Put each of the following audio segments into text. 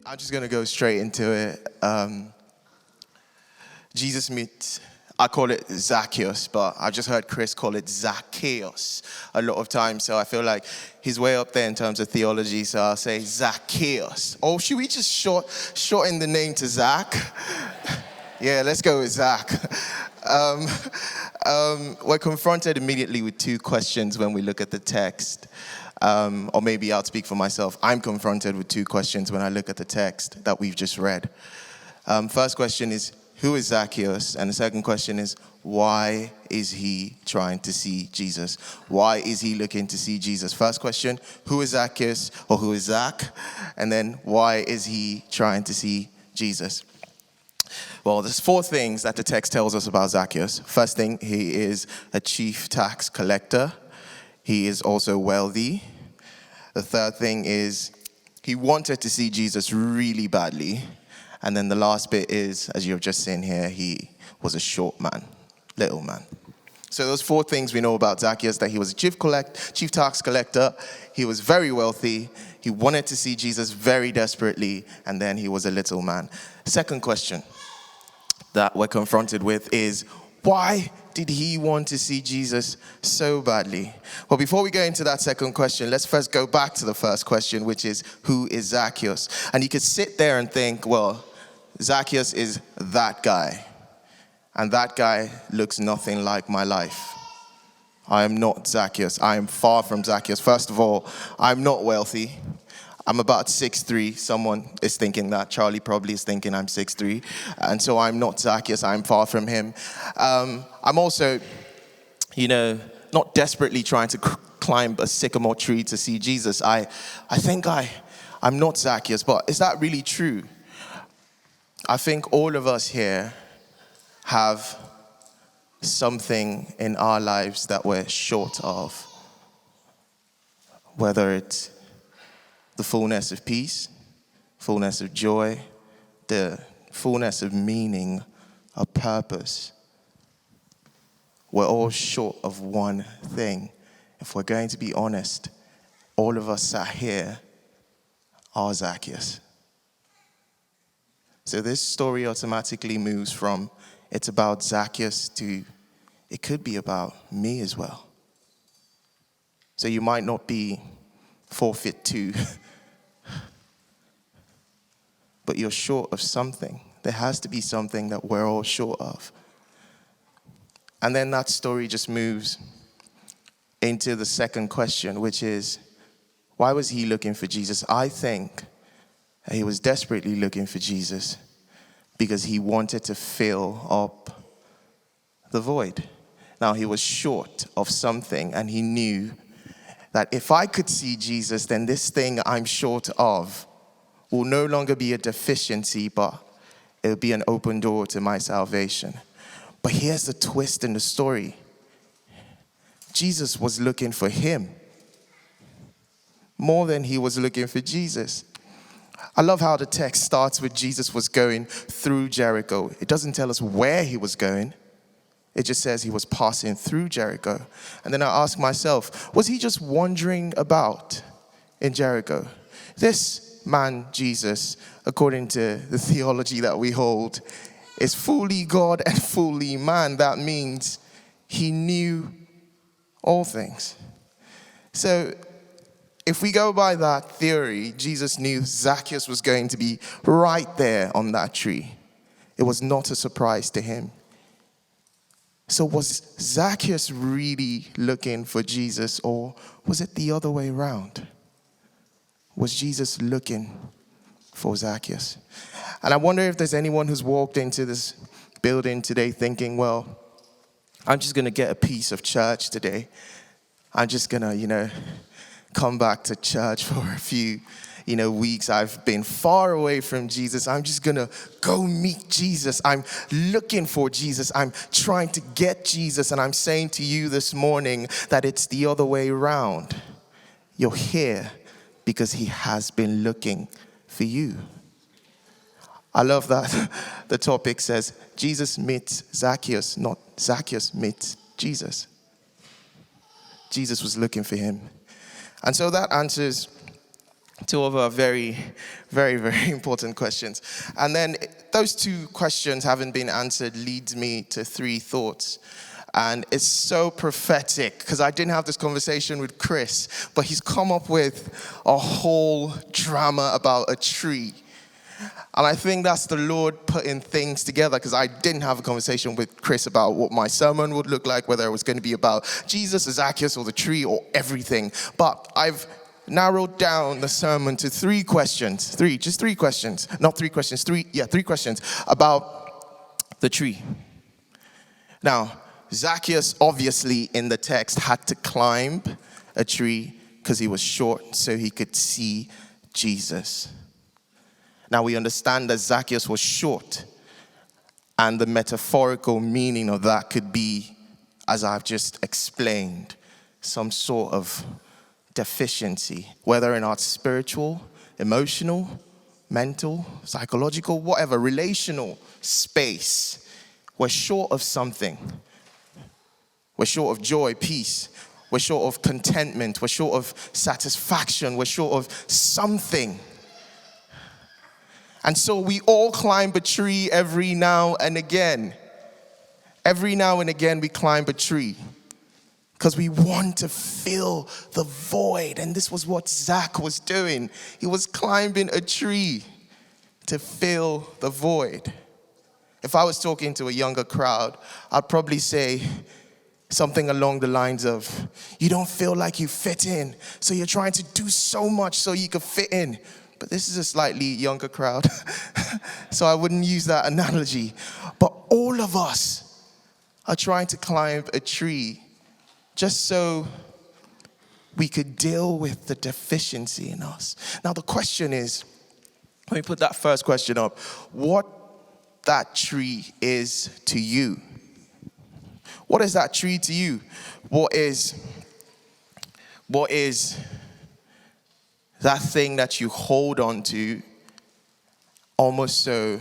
I'm just going to go straight into it. Jesus meets, I call it Zacchaeus, but I've just heard Chris call it Zacchaeus a lot of times. So I feel like he's way up there in terms of theology. So I'll say Zacchaeus. Or should we just shorten the name to Zach? Yeah, let's go with Zach. We're confronted immediately with two questions when we look at the text. Or maybe I'll speak for myself. I'm confronted with two questions when I look at the text that we've just read. First question is, who is Zacchaeus? And the second question is, why is he trying to see Jesus? Why is he looking to see Jesus? First question, who is Zacchaeus or who is Zach? And then why is he trying to see Jesus? Well, there's four things that the text tells us about Zacchaeus. First thing, he is a chief tax collector. He is also wealthy. The third thing is he wanted to see Jesus really badly. And then the last bit is, as you've just seen here, he was a short man, little man. So those four things we know about Zacchaeus, that he was a chief tax collector, he was very wealthy, he wanted to see Jesus very desperately, and then he was a little man. Second question that we're confronted with is, why did he want to see Jesus so badly? Well, before we go into that second question, let's first go back to the first question, which is, who is Zacchaeus? And you could sit there and think, well, Zacchaeus is that guy. And that guy looks nothing like my life. I am not Zacchaeus. I am far from Zacchaeus. First of all, I'm not wealthy. I'm about 6'3". Someone is thinking that. Charlie probably is thinking I'm 6'3". And so I'm not Zacchaeus. I'm far from him. I'm also, not desperately trying to climb a sycamore tree to see Jesus. I think I'm not Zacchaeus. But is that really true? I think all of us here have something in our lives that we're short of. Whether it's the fullness of peace, fullness of joy, the fullness of meaning, of purpose. We're all short of one thing. If we're going to be honest, all of us sat here are Zacchaeus. So this story automatically moves from it's about Zacchaeus to it could be about me as well. So you might not be 4'2", but you're short of something. There has to be something that we're all short of. And then that story just moves into the second question, which is, why was he looking for Jesus? I think he was desperately looking for Jesus because he wanted to fill up the void. Now, he was short of something, and he knew that if I could see Jesus, then this thing I'm short of will no longer be a deficiency, but it will be an open door to my salvation. But here's the twist in the story. Jesus was looking for him more than he was looking for Jesus. I love how the text starts with Jesus was going through Jericho. It doesn't tell us where he was going. It just says he was passing through Jericho. And then I ask myself, was he just wandering about in Jericho? This man, Jesus, according to the theology that we hold, is fully God and fully man. That means he knew all things. So if we go by that theory, Jesus knew Zacchaeus was going to be right there on that tree. It was not a surprise to him. So was Zacchaeus really looking for Jesus, or was it the other way around? Was Jesus looking for Zacchaeus? And I wonder if there's anyone who's walked into this building today thinking, well, I'm just going to get a piece of church today. I'm just going to, come back to church for a few, weeks. I've been far away from Jesus. I'm just going to go meet Jesus. I'm looking for Jesus. I'm trying to get Jesus. And I'm saying to you this morning that it's the other way around. You're here because he has been looking for you. I love that the topic says, Jesus meets Zacchaeus, not Zacchaeus meets Jesus. Jesus was looking for him. And so that answers Two of our very, very, very important questions. And then those two questions having been answered leads me to three thoughts. And it's so prophetic because I didn't have this conversation with Chris, but he's come up with a whole drama about a tree. And I think that's the Lord putting things together, because I didn't have a conversation with Chris about what my sermon would look like, whether it was going to be about Jesus, Zacchaeus, or the tree, or everything. But I've narrowed down the sermon to three questions. Three questions about the tree. Now, Zacchaeus obviously in the text had to climb a tree because he was short so he could see Jesus. Now we understand that Zacchaeus was short, and the metaphorical meaning of that could be, as I've just explained, some sort of deficiency, whether in our spiritual, emotional, mental, psychological, whatever, relational space. We're short of something. We're short of joy, peace. We're short of contentment. We're short of satisfaction. We're short of something. And so we all climb a tree every now and again. Every now and again we climb a tree because we want to fill the void. And this was what Zach was doing. He was climbing a tree to fill the void. If I was talking to a younger crowd, I'd probably say something along the lines of, you don't feel like you fit in, so you're trying to do so much so you could fit in. But this is a slightly younger crowd, so I wouldn't use that analogy. But all of us are trying to climb a tree just so we could deal with the deficiency in us. Now the question is, let me put that first question up, what that tree is to you. What is that tree to you? What is that thing that you hold on to almost so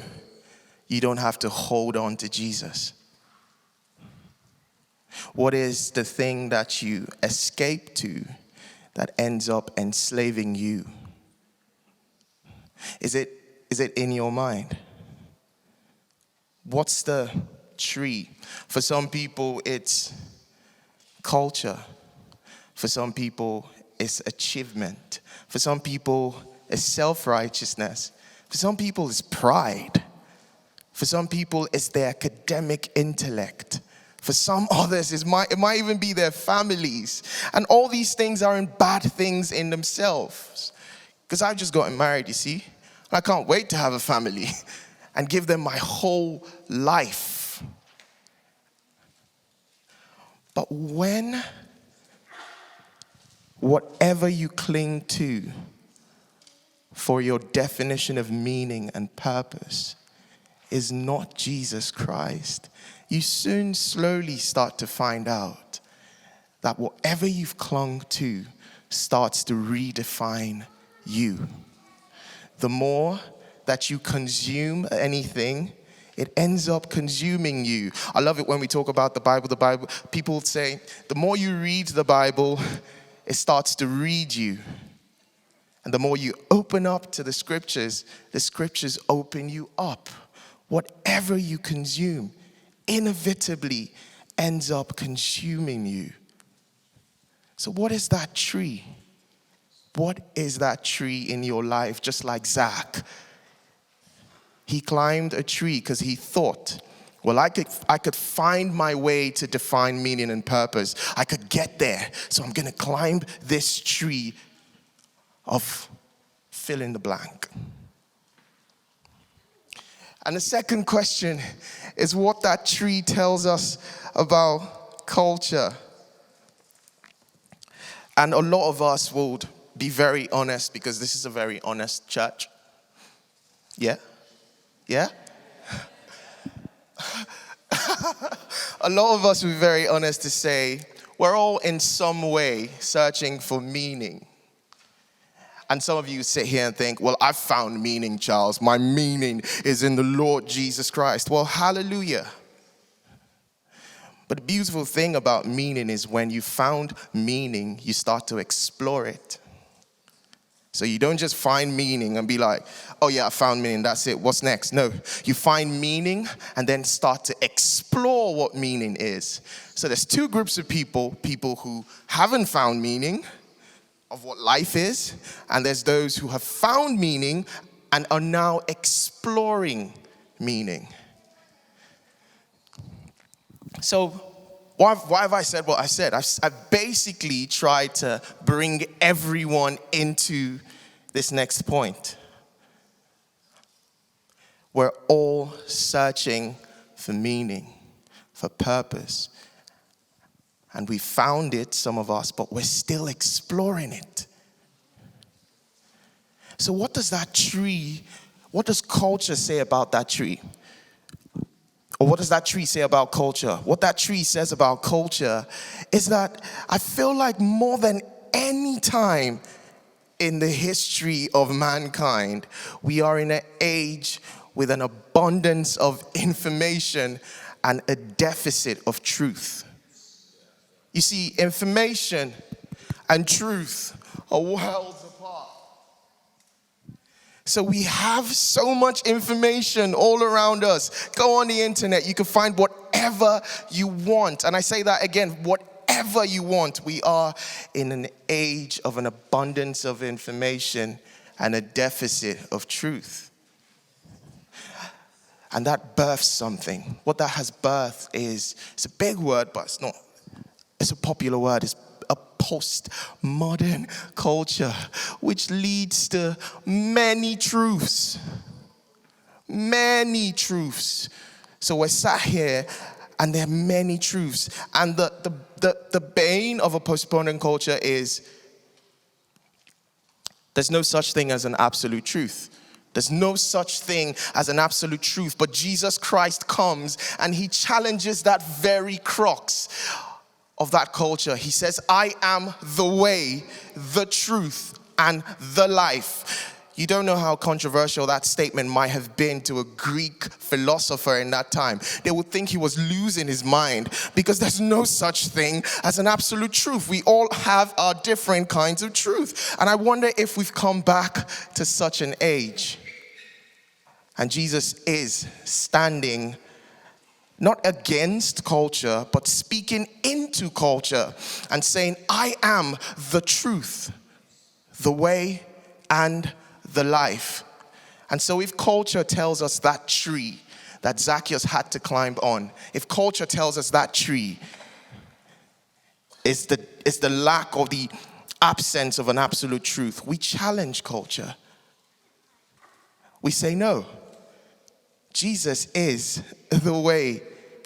you don't have to hold on to Jesus? What is the thing that you escape to that ends up enslaving you? Is it in your mind? What's the tree? For some people, it's culture. For some people, it's achievement. For some people, it's self-righteousness. For some people, it's pride. For some people, it's their academic intellect. For some others, it might even be their families. And all these things aren't bad things in themselves. Because I've just gotten married, you see. I can't wait to have a family and give them my whole life. But when whatever you cling to for your definition of meaning and purpose is not Jesus Christ, you soon slowly start to find out that whatever you've clung to starts to redefine you. The more that you consume anything, it ends up consuming you. I love it when we talk about the Bible, people say, the more you read the Bible, it starts to read you. And the more you open up to the scriptures open you up. Whatever you consume inevitably ends up consuming you. So what is that tree? What is that tree in your life? Just like Zach. He climbed a tree because he thought, well, I could find my way to define meaning and purpose. I could get there. So I'm going to climb this tree of fill in the blank. And the second question is what that tree tells us about culture. And a lot of us would be very honest because this is a very honest church. Yeah? Yeah? A lot of us will be very honest to say we're all in some way searching for meaning. And some of you sit here and think, well, I've found meaning, Charles. My meaning is in the Lord Jesus Christ. Well, hallelujah. But the beautiful thing about meaning is when you found meaning, you start to explore it. So you don't just find meaning and be like, oh yeah, I found meaning, that's it, what's next? No, you find meaning and then start to explore what meaning is. So there's two groups of people who haven't found meaning of what life is, and there's those who have found meaning and are now exploring meaning. So why have I said what I said? I've basically tried to bring everyone into this next point. We're all searching for meaning, for purpose. And we found it, some of us, but we're still exploring it. So what does culture say about that tree? Or what does that tree say about culture? What that tree says about culture is that I feel like more than any time in the history of mankind, we are in an age with an abundance of information and a deficit of truth. You see, information and truth are worlds apart. So we have so much information all around us. Go on the internet, you can find whatever you want. And I say that again, whatever you want. We are in an age of an abundance of information and a deficit of truth. And that births something. What that has birthed is, it's a big word, but it's a popular word. It's a postmodern culture, which leads to many truths. Many truths. So we're sat here, and there are many truths. And the bane of a postmodern culture is there's no such thing as an absolute truth. There's no such thing as an absolute truth. But Jesus Christ comes and he challenges that very crux of that culture. He says, I am the way, the truth, and the life. You don't know how controversial that statement might have been to a Greek philosopher in that time. They would think he was losing his mind because there's no such thing as an absolute truth. We all have our different kinds of truth. And I wonder if we've come back to such an age. And Jesus is standing not against culture, but speaking into culture and saying, I am the truth, the way, and the life. And so if culture tells us that tree that Zacchaeus had to climb on, if culture tells us that tree is the lack or the absence of an absolute truth, we challenge culture. We say no. Jesus is the way,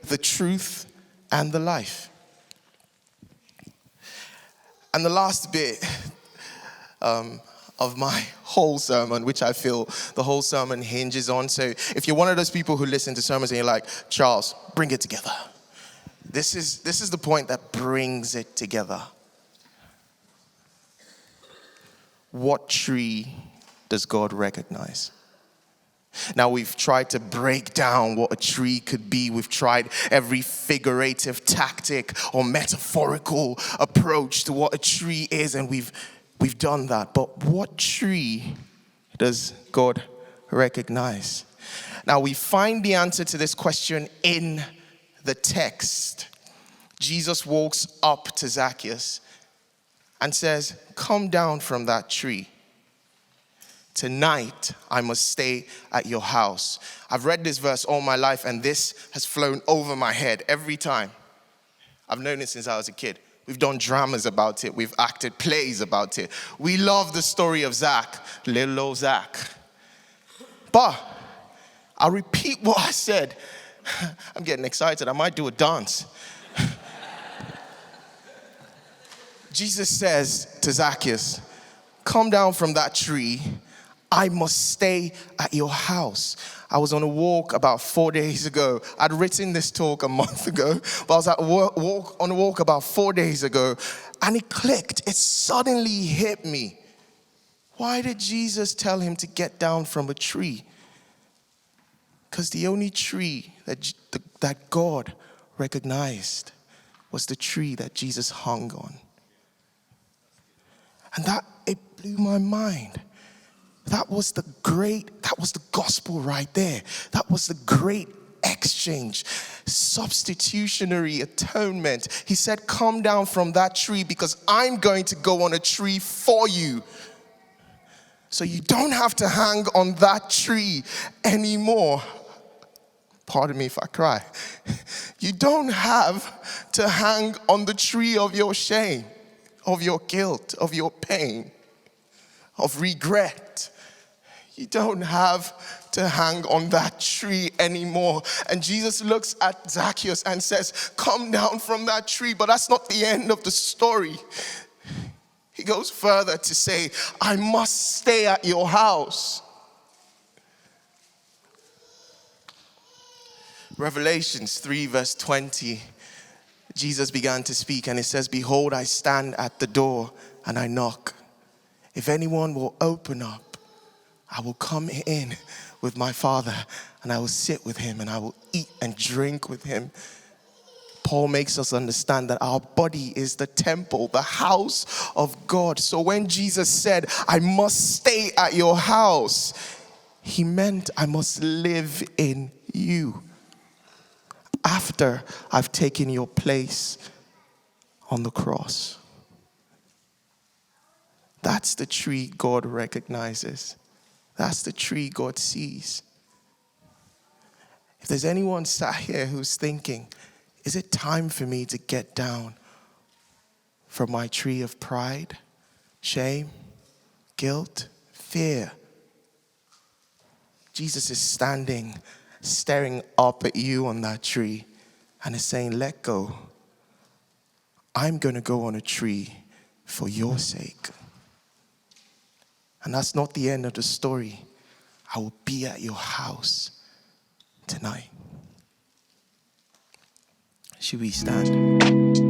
the truth, and the life. And the last bit of my whole sermon, which I feel the whole sermon hinges on. So if you're one of those people who listen to sermons and you're like, Charles, bring it together. This is the point that brings it together. What tree does God recognize? Now, we've tried to break down what a tree could be. We've tried every figurative tactic or metaphorical approach to what a tree is, and we've done that. But what tree does God recognize? Now, we find the answer to this question in the text. Jesus walks up to Zacchaeus and says, come down from that tree. Tonight, I must stay at your house. I've read this verse all my life, and this has flown over my head every time. I've known it since I was a kid. We've done dramas about it. We've acted plays about it. We love the story of Zach, little old Zach. But I'll repeat what I said. I'm getting excited. I might do a dance. Jesus says to Zacchaeus, come down from that tree. I must stay at your house. I was on a walk about 4 days ago. I'd written this talk a month ago, but I was on a walk about 4 days ago, and it clicked. It suddenly hit me. Why did Jesus tell him to get down from a tree? Because the only tree that God recognized was the tree that Jesus hung on. And that blew my mind. That was the gospel right there. That was the great exchange, substitutionary atonement. He said, come down from that tree because I'm going to go on a tree for you. So you don't have to hang on that tree anymore. Pardon me if I cry. You don't have to hang on the tree of your shame, of your guilt, of your pain, of regret. You don't have to hang on that tree anymore. And Jesus looks at Zacchaeus and says, come down from that tree. But that's not the end of the story. He goes further to say, I must stay at your house. Revelations 3 verse 20, Jesus began to speak and it says, behold, I stand at the door and I knock. If anyone will open up, I will come in with my Father and I will sit with him and I will eat and drink with him. Paul makes us understand that our body is the temple, the house of God. So when Jesus said, I must stay at your house, he meant I must live in you. After I've taken your place on the cross. That's the tree God recognizes. That's the tree God sees. If there's anyone sat here who's thinking, is it time for me to get down from my tree of pride, shame, guilt, fear? Jesus is standing, staring up at you on that tree and is saying, let go. I'm going to go on a tree for your sake. And that's not the end of the story. I will be at your house tonight. Should we stand?